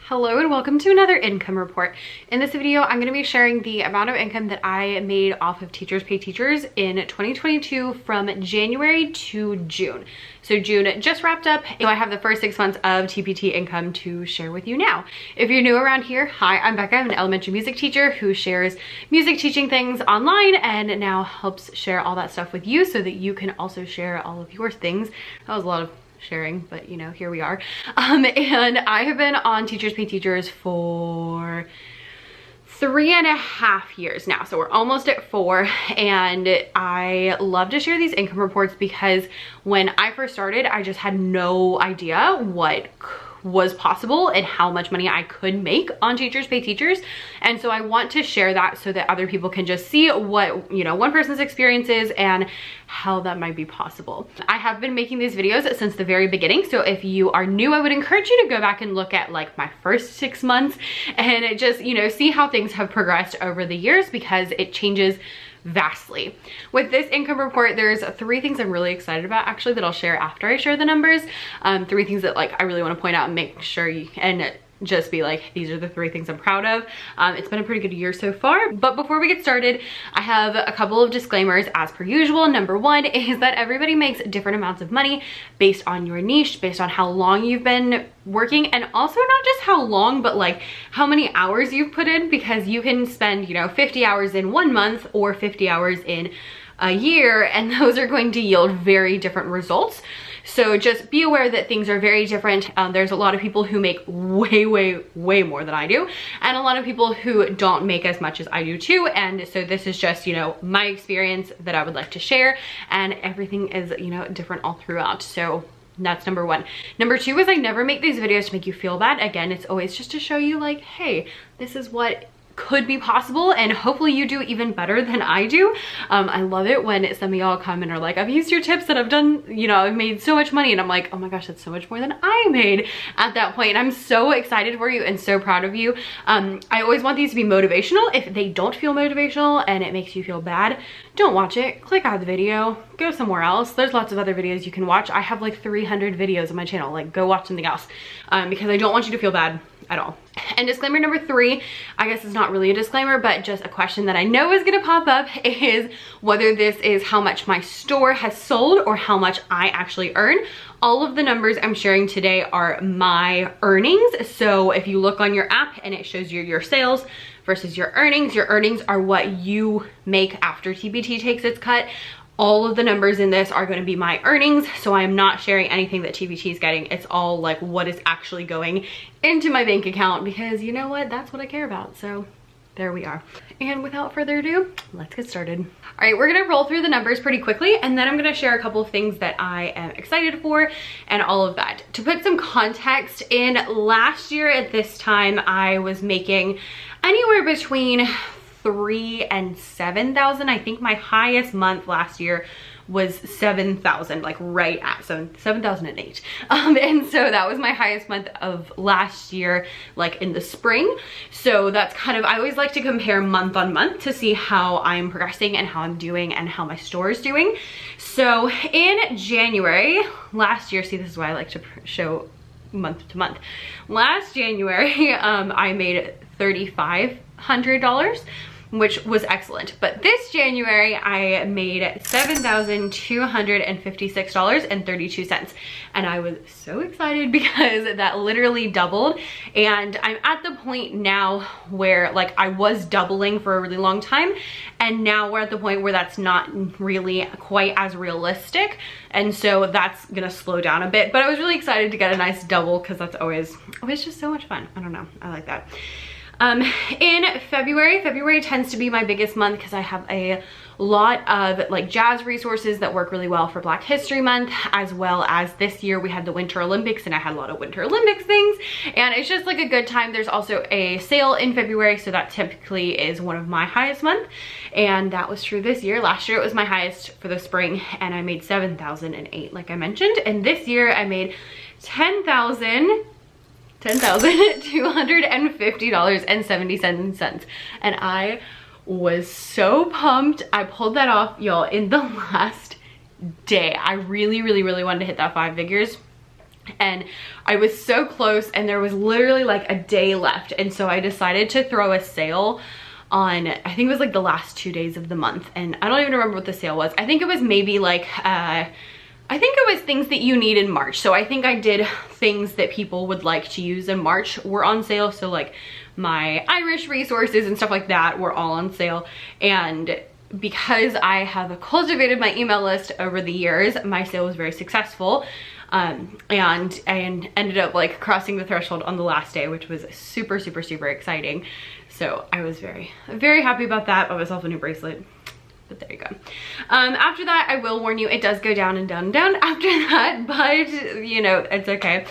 Hello and welcome to another income report. In this video, I'm going to be sharing the amount of income that I made off of Teachers Pay Teachers in 2022 from January to June. So June just wrapped up, so I have the first 6 months of TPT income to share with you now. If you're new around here, hi, I'm Becca. I'm an elementary music teacher who shares music teaching things online and now helps share all that stuff with you so that you can also share all of your things. That was a lot of sharing, but you know, here we are. And I have been on Teachers Pay Teachers for 3.5 years now, so we're almost at 4, and I love to share these income reports because when I first started, I just had no idea what was possible and how much money I could make on Teachers Pay Teachers. And so I want to share that so that other people can just see what, you know, one person's experience is and how that might be possible. I have been making these videos since the very beginning, so if you are new, I would encourage you to go back and look at like my first 6 months and just, you know, see how things have progressed over the years because it changes vastly. With this income report, there's 3 things I'm really excited about actually that I'll share after I share the numbers. 3 things that like I really want to point out and make sure you and just be like, these are the 3 things I'm proud of. It's been a pretty good year so far, but before we get started, I have a couple of disclaimers as per usual. Number 1 is that everybody makes different amounts of money based on your niche, based on how long you've been working, and also not just how long, but like how many hours you've put in, because you can spend, you know, 50 hours in 1 month or 50 hours in a year, and those are going to yield very different results. So just be aware that things are very different. There's a lot of people who make way more than I do, and a lot of people who don't make as much as I do too. And so this is just, you know, my experience that I would like to share, and everything is, you know, different all throughout. So that's number 1. Number 2 is I never make these videos to make you feel bad. Again, it's always just to show you like, hey, this is what could be possible, and hopefully you do even better than I do. I love it when some of y'all come and are like, I've used your tips and I've done, you know, I've made so much money, and I'm like, oh my gosh, that's so much more than I made at that point. And I'm so excited for you and so proud of you. I always want these to be motivational. If they don't feel motivational and it makes you feel bad, don't watch it. Click out of the video, go somewhere else. There's lots of other videos you can watch. I have like 300 videos on my channel. Like, go watch something else, because I don't want you to feel bad at all. And disclaimer number 3, I guess it's not really a disclaimer, but just a question that I know is gonna pop up, is whether this is how much my store has sold or how much I actually earn. All of the numbers I'm sharing today are my earnings. So if you look on your app and it shows you your sales versus your earnings are what you make after TPT takes its cut. All of the numbers in this are going to be my earnings, so I am not sharing anything that TPT is getting. It's all like what is actually going into my bank account, because you know what, that's what I care about. So there we are. And without further ado, let's get started. All right, we're gonna roll through the numbers pretty quickly, and then I'm gonna share a couple of things that I am excited for and all of that. To put some context, in last year at this time, I was making anywhere between 3,000 and 7,000. I think my highest month last year was 7,000, like right at 7,008. And so that was my highest month of last year, like in the spring. So that's kind of, I always like to compare month on month to see how I'm progressing and how I'm doing and how my store is doing. So in January last year, see, this is why I like to show month to month. Last January, I made $3,500, which was excellent. But this January, I made $7,256.32. And I was so excited because that literally doubled. And I'm at the point now where like I was doubling for a really long time. And now we're at the point where that's not really quite as realistic. And so that's gonna slow down a bit. But I was really excited to get a nice double because that's always just so much fun. I don't know, I like that. In February tends to be my biggest month because I have a lot of like jazz resources that work really well for Black History Month, as well as this year we had the Winter Olympics and I had a lot of Winter Olympics things, and it's just like a good time. There's also a sale in February, so that typically is one of my highest month, and that was true this year. Last year it was my highest for the spring and I made 7,008 like I mentioned, and this year I made $10,250.77, and I was so pumped. I pulled that off, y'all, in the last day. I really wanted to hit that 5 figures. and I was so close, and there was literally like a day left. And so I decided to throw a sale on, I think it was like the last 2 days of the month. And I don't even remember what the sale was. I think it was maybe like, I think it was things that you need in March. So I think I did things that people would like to use in March were on sale. So like my Irish resources and stuff like that were all on sale. And because I have cultivated my email list over the years, my sale was very successful. And I ended up like crossing the threshold on the last day, which was super, super, super exciting. So I was very, very happy about that. Bought myself a new bracelet. But there you go. After that, I will warn you, it does go down and down and down after that, but you know, it's okay.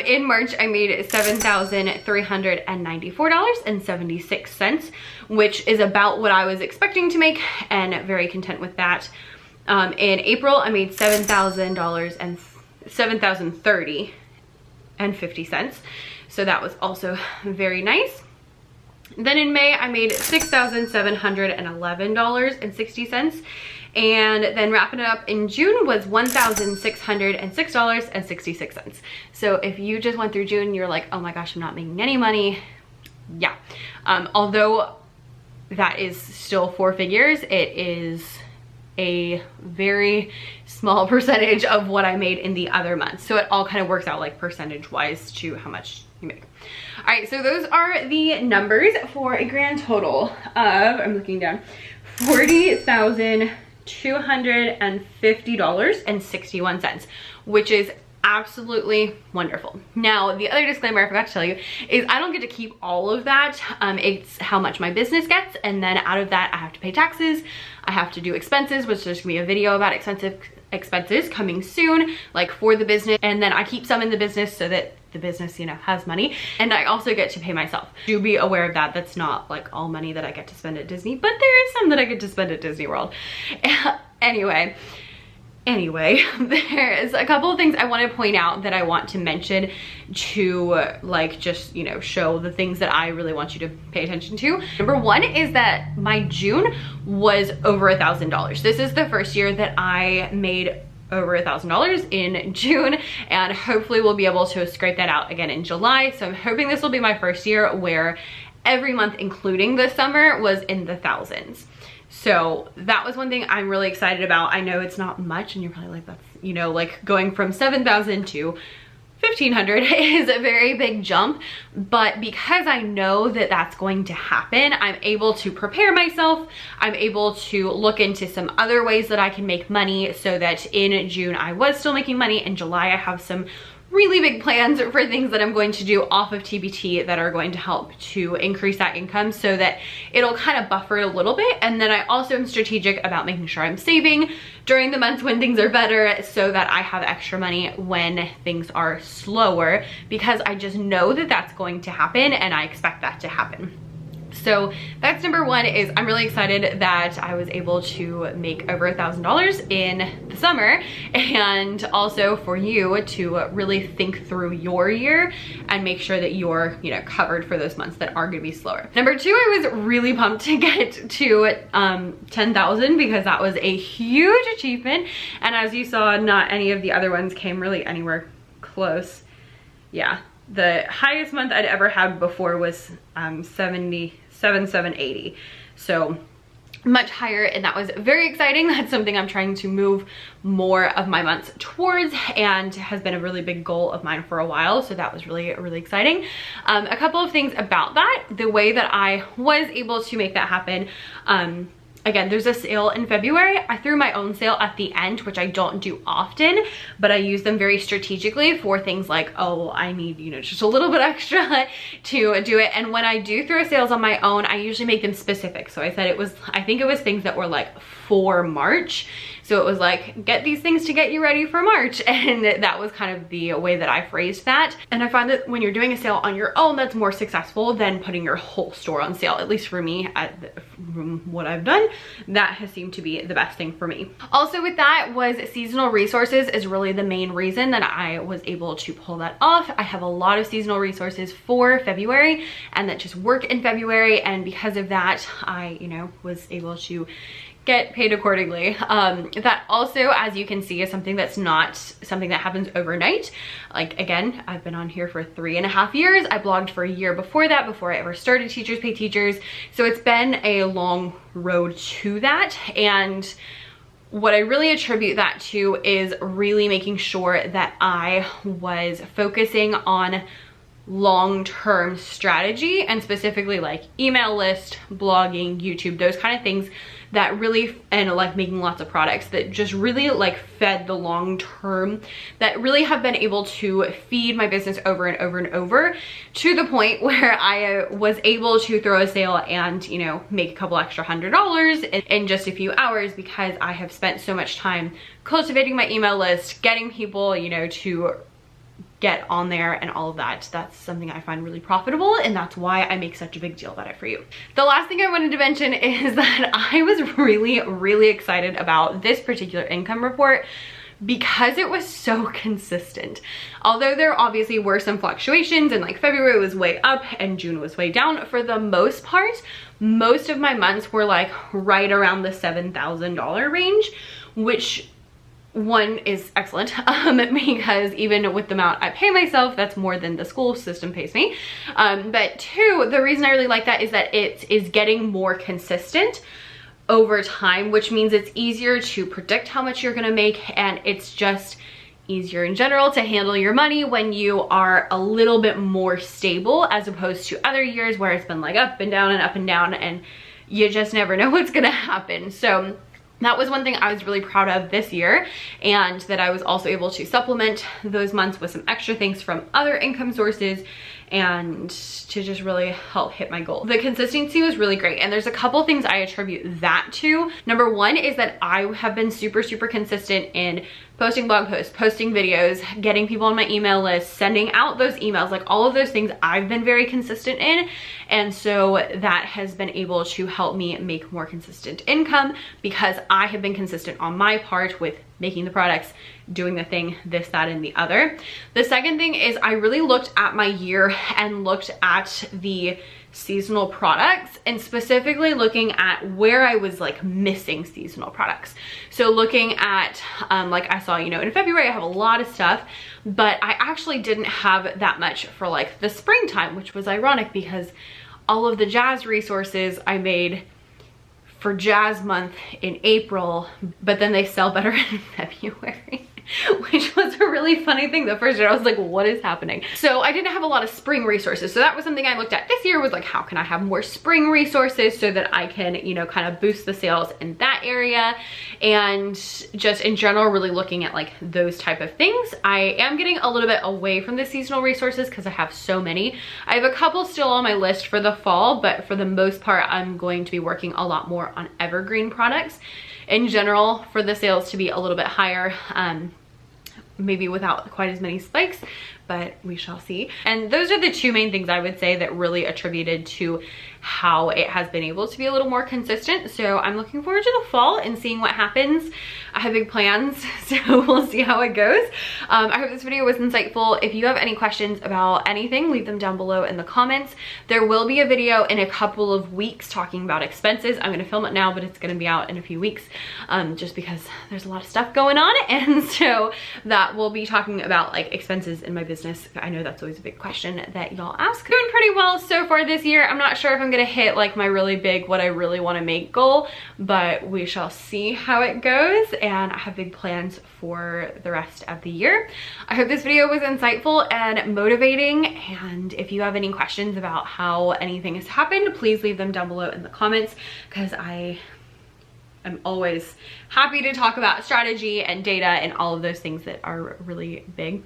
In March, I made $7,394.76, which is about what I was expecting to make, and very content with that. In April, I made $7,030.50. So that was also very nice. Then in May, I made $6,711.60. And then wrapping it up in June was $1,606.66. So if you just went through June, you're like, oh my gosh, I'm not making any money. Yeah. Although that is still 4 figures, it is a very small percentage of what I made in the other months. So it all kind of works out like percentage wise to how much you make. All right, so those are the numbers for a grand total of, I'm looking down, $40,250.61, which is absolutely wonderful. Now, the other disclaimer I forgot to tell you is I don't get to keep all of that. It's how much my business gets, and then out of that I have to pay taxes, I have to do expenses, which there's gonna be a video about expenses coming soon, like for the business, and then I keep some in the business so that the business, you know, has money, and I also get to pay myself. Do be aware of that. That's not like all money that I get to spend at Disney, but there is some that I get to spend at Disney World. Anyway, there's a couple of things I want to point out that I want to mention to like just, you know, show the things that I really want you to pay attention to. Number one is that my June was over $1,000. This is the first year that I made over $1,000 in June, and hopefully we'll be able to scrape that out again in July. So I'm hoping this will be my first year where every month, including the summer, was in the thousands. So that was one thing I'm really excited about. I know it's not much, and you're probably like, that's, you know, like going from 7,000 to 1,500 is a very big jump, but because I know that that's going to happen, I'm able to prepare myself. I'm able to look into some other ways that I can make money so that in June I was still making money. In July, I have some really big plans for things that I'm going to do off of TBT that are going to help to increase that income so that it'll kind of buffer it a little bit. And then I also am strategic about making sure I'm saving during the months when things are better so that I have extra money when things are slower, because I just know that that's going to happen and I expect that to happen. So that's number one. Is I'm really excited that I was able to make over $1,000 in the summer, and also for you to really think through your year and make sure that you're, you know, covered for those months that are going to be slower. Number two, I was really pumped to get to 10,000 because that was a huge achievement, and as you saw, not any of the other ones came really anywhere close. Yeah. The highest month I'd ever had before was 77,780. So much higher, and that was very exciting. That's something I'm trying to move more of my months towards, and has been a really big goal of mine for a while. So that was really, really exciting. A couple of things about that, the way that I was able to make that happen. Again, there's a sale in February. I threw my own sale at the end, which I don't do often, but I use them very strategically for things like, oh, I need, you know, just a little bit extra to do it. And when I do throw sales on my own, I usually make them specific. So I said it was, I think it was things that were like for March. So it was like, get these things to get you ready for March. And that was kind of the way that I phrased that. And I find that when you're doing a sale on your own, that's more successful than putting your whole store on sale. At least for me, from what I've done, that has seemed to be the best thing for me. Also with that was seasonal resources is really the main reason that I was able to pull that off. I have a lot of seasonal resources for February and that just work in February. And because of that, I, you know, was able to get paid accordingly. That also, as you can see, is something that's not something that happens overnight. Like, again, I've been on here for 3.5 years. I blogged for a year before that, before I ever started Teachers Pay Teachers. So it's been a long road to that. And what I really attribute that to is really making sure that I was focusing on long-term strategy, and specifically like email list, blogging, YouTube, those kind of things that really, and like making lots of products that just really like fed the long term, that really have been able to feed my business over and over and over, to the point where I was able to throw a sale and, you know, make a couple extra $100 in just a few hours, because I have spent so much time cultivating my email list, getting people, you know, to get on there and all of that. That's something I find really profitable, and that's why I make such a big deal about it for you. The last thing I wanted to mention is that I was really excited about this particular income report because it was so consistent. Although there obviously were some fluctuations, and like February was way up and June was way down, for the most part, most of my months were like right around the $7,000 range, which one is excellent, because even with the amount I pay myself, that's more than the school system pays me. But two, the reason I really like that is that it is getting more consistent over time, which means it's easier to predict how much you're gonna make, and it's just easier in general to handle your money when you are a little bit more stable, as opposed to other years where it's been like up and down and up and down, and you just never know what's gonna happen. So that was one thing I was really proud of this year, and that I was also able to supplement those months with some extra things from other income sources, and to just really help hit my goal. The consistency was really great, and there's a couple things I attribute that to. Number one is that I have been super consistent in posting blog posts, posting videos, getting people on my email list, sending out those emails, like all of those things I've been very consistent in. And so that has been able to help me make more consistent income, because I have been consistent on my part with making the products, doing the thing, this, that, and the other. The second thing is I really looked at my year and looked at the seasonal products, and specifically looking at where I was like missing seasonal products. So looking at, like I saw, you know, in February I have a lot of stuff, but I actually didn't have that much for like the springtime, which was ironic because all of the jazz resources I made for Jazz Month in April, but then they sell better in February. Which was a really funny thing. The first year I was like, what is happening? So I didn't have a lot of spring resources. So that was something I looked at this year, was like, how can I have more spring resources so that I can, you know, kind of boost the sales in that area? And just in general, really looking at like those type of things. I am getting a little bit away from the seasonal resources because I have so many. I have a couple still on my list for the fall, but for the most part, I'm going to be working a lot more on evergreen products in general for the sales to be a little bit higher. Maybe without quite as many spikes, but we shall see. And those are the two main things I would say that really attributed to how it has been able to be a little more consistent. So I'm looking forward to the fall and seeing what happens. I have big plans, so we'll see how it goes. I hope this video was insightful. If you have any questions about anything, leave them down below in the comments. There will be a video in a couple of weeks talking about expenses. I'm gonna film it now, but it's gonna be out in a few weeks, just because there's a lot of stuff going on. And so that will be talking about like expenses in my business. I know that's always a big question that y'all ask. Doing pretty well so far this year. I'm not sure if I'm gonna hit like my really big, what I really wanna make goal, but we shall see how it goes. And I have big plans for the rest of the year. I hope this video was insightful and motivating. And if you have any questions about how anything has happened, please leave them down below in the comments, because I'm always happy to talk about strategy and data and all of those things that are really big.